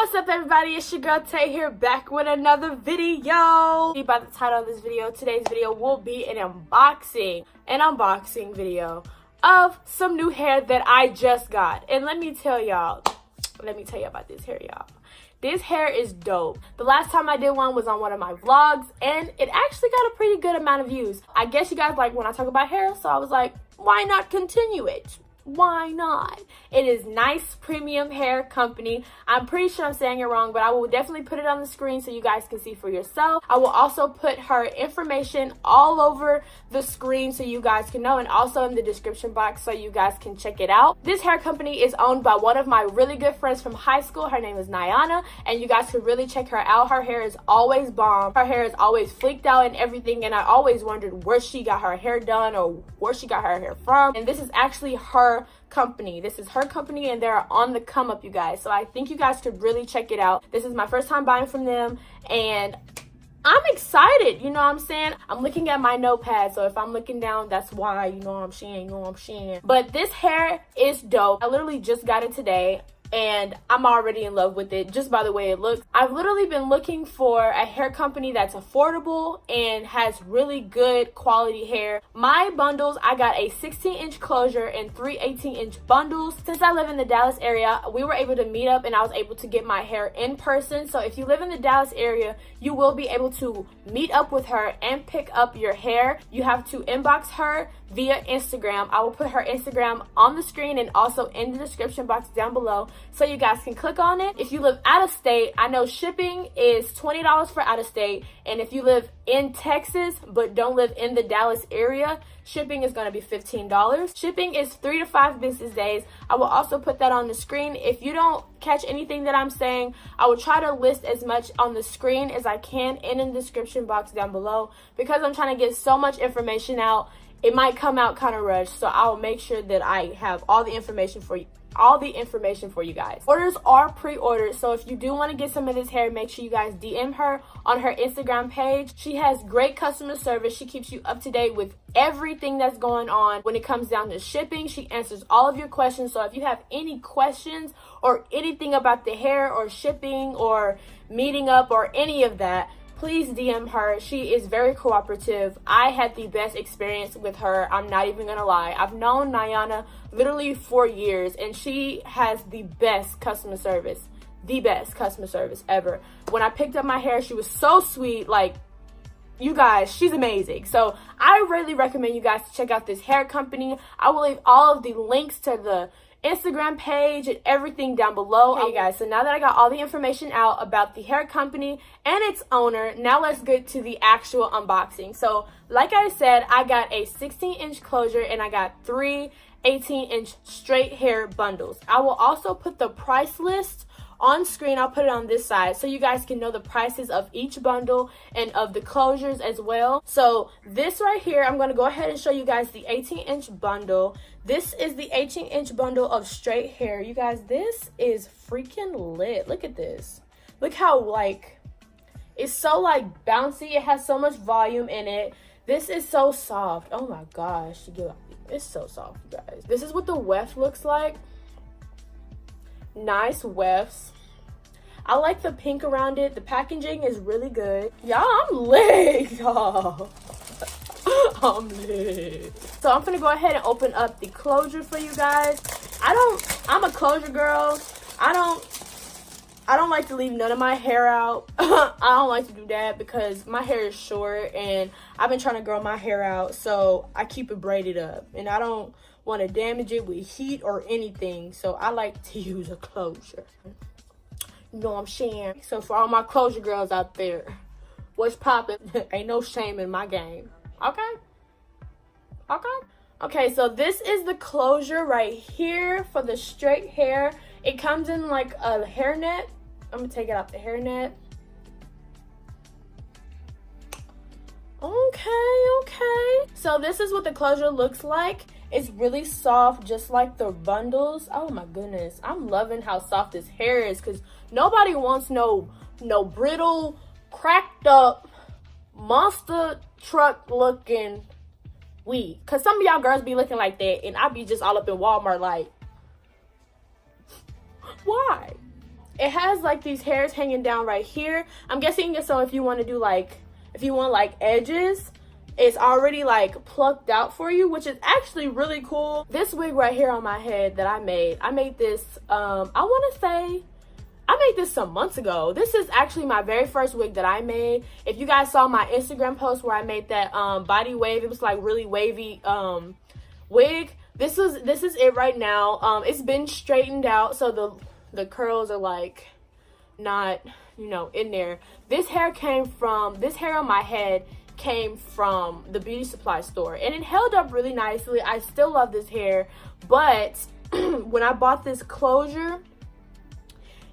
What's up, everybody? It's your girl Tay here, back with another video. By the title of this video, today's video will be an unboxing video of some new hair that I just got. And let me tell y'all about this hair, y'all. This hair is dope. The last time I did one was on one of my vlogs, and it actually got a pretty good amount of views. I guess you guys like when I talk about hair, so I was like, why not continue it? Why not? It is Nyice Premium Hair Company. I'm pretty sure I'm saying it wrong, but I will definitely put it on the screen so you guys can see for yourself. I will also put her information all over the screen so you guys can know, and also in the description box so you guys can check it out. This hair company is owned by one of my really good friends from high school. Her name is Nyianna, and you guys could really check her out. Her hair is always bomb. Her hair is always flicked out and everything, and I always wondered where she got her hair done or where she got her hair from. And this is actually her company. This is her company, and they're on the come up, you guys. So I think you guys could really check it out. This is my first time buying from them, and I'm excited, you know what I'm saying? I'm looking at my notepad, so if I'm looking down, that's why, you know what I'm saying, But this hair is dope. I literally just got it today, and I'm already in love with it just by the way it looks. I've literally been looking for a hair company that's affordable and has really good quality hair. My bundles, I got a 16-inch closure and 3 18-inch bundles. Since I live in the Dallas area, we were able to meet up and I was able to get my hair in person. So if you live in the Dallas area, you will be able to meet up with her and pick up your hair. You have to inbox her via Instagram. I will put her Instagram on the screen and also in the description box down below so you guys can click on it. If you live out of state, I know shipping is $20 for out of state, and if you live in Texas but don't live in the Dallas area, shipping is going to be $15. Shipping is 3 to 5 business days. I will also put that on the screen. If you don't catch anything that I'm saying, I will try to list as much on the screen as I can and in the description box down below, because I'm trying to get so much information out. It might come out kind of rushed, so I will make sure that I have all the information for you guys. Orders are pre-ordered, so if you do want to get some of this hair, make sure you guys DM her on her Instagram page. She has great customer service. She keeps you up to date with everything that's going on when it comes down to shipping. She answers all of your questions, so if you have any questions or anything about the hair or shipping or meeting up or any of that, please DM her. She is very cooperative. I had the best experience with her. I'm not even gonna lie. I've known Nyianna literally for years, and she has the best customer service. The best customer service ever. When I picked up my hair, she was so sweet. Like, you guys, she's amazing. So I really recommend you guys to check out this hair company. I will leave all of the links to the Instagram page and everything down below. Okay, guys, so now that I got all the information out about the hair company and its owner, now let's get to the actual unboxing. So like I said, I got a 16-inch closure and I got 3 18-inch straight hair bundles. I will also put the price list on screen. I'll put it on this side so you guys can know the prices of each bundle and of the closures as well. So this right here, I'm going to go ahead and show you guys the 18-inch bundle. This is the 18-inch bundle of straight hair. You guys, this is freaking lit. Look at this. Look how, like, it's so, like, bouncy. It has so much volume in it. This is so soft. Oh my gosh. It's so soft, you guys. This is what the weft looks like. Nice wefts. I like the pink around it. The packaging is really good. Y'all, I'm lit, y'all. I'm lit. So I'm gonna go ahead and open up the closure for you guys. I'm a closure girl. I don't like to leave none of my hair out. I don't like to do that because my hair is short and I've been trying to grow my hair out, so I keep it braided up, and I don't want to damage it with heat or anything, so I like to use a closure. You know what I'm saying? So for all my closure girls out there, what's poppin'? Ain't no shame in my game. Okay, so this is the closure right here for the straight hair. It comes in like a hairnet. I'm gonna take it out the hairnet. Okay. So this is what the closure looks like. It's really soft, just like the bundles. Oh my goodness, I'm loving how soft this hair is, because nobody wants no brittle, cracked up, monster truck looking weave. Because some of y'all girls be looking like that, and I be just all up in Walmart like, why? it has like these hairs hanging down right here. I'm guessing so if you want to do like, if you want like edges, it's already like plucked out for you, which is actually really cool. This wig right here on my head that I made this, I want to say, I made this some months ago. This is actually my very first wig that I made. If you guys saw my Instagram post where I made that body wave, it was like really wavy wig. This is it right now. It's been straightened out, so the curls are like not, you know, in there. This hair on my head came from the beauty supply store, and it held up really nicely. I still love this hair, but when I bought this closure,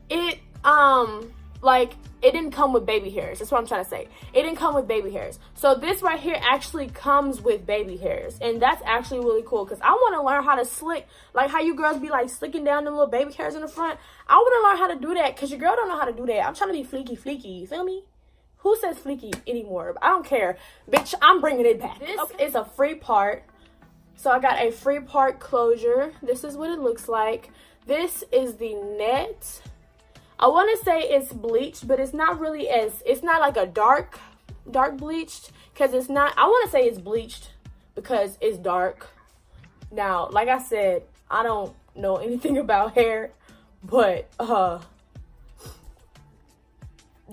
it like it didn't come with baby hairs. That's what I'm trying to say. It didn't come with baby hairs. So this right here actually comes with baby hairs, and that's actually really cool because I want to learn how to slick, like how you girls be like slicking down them little baby hairs in the front. I want to learn how to do that because your girl don't know how to do that. I'm trying to be fleeky, you feel me? Who says fleeky anymore? I don't care, bitch. I'm bringing it back. This is a free part. So I got a free part closure. This is what it looks like. This is the net. I want to say it's bleached, but it's not really it's not like a dark bleached, because it's not. I want to say it's bleached because it's dark. Now, like I said, I don't know anything about hair, but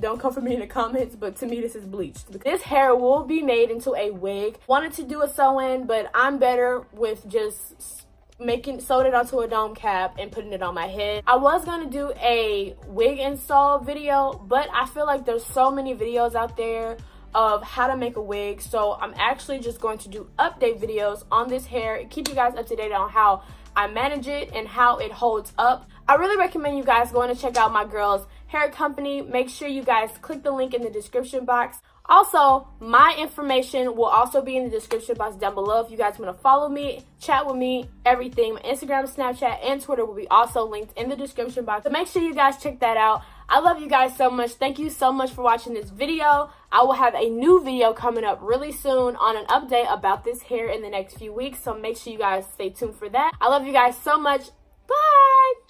don't come for me in the comments, but to me this is bleached. This hair will be made into a wig. Wanted to do a sew-in, but I'm better with just sewed it onto a dome cap and putting it on my head. I was gonna do a wig install video, but I feel like there's so many videos out there of how to make a wig, so I'm actually just going to do update videos on this hair, keep you guys up to date on how I manage it and how it holds up. I really recommend you guys going to check out my girl's hair company. Make sure you guys click the link in the description box. Also, my information will also be in the description box down below if you guys want to follow me, chat with me, everything. My Instagram, Snapchat, and Twitter will be also linked in the description box. So make sure you guys check that out. I love you guys so much. Thank you so much for watching this video. I will have a new video coming up really soon on an update about this hair in the next few weeks. So make sure you guys stay tuned for that. I love you guys so much. Bye!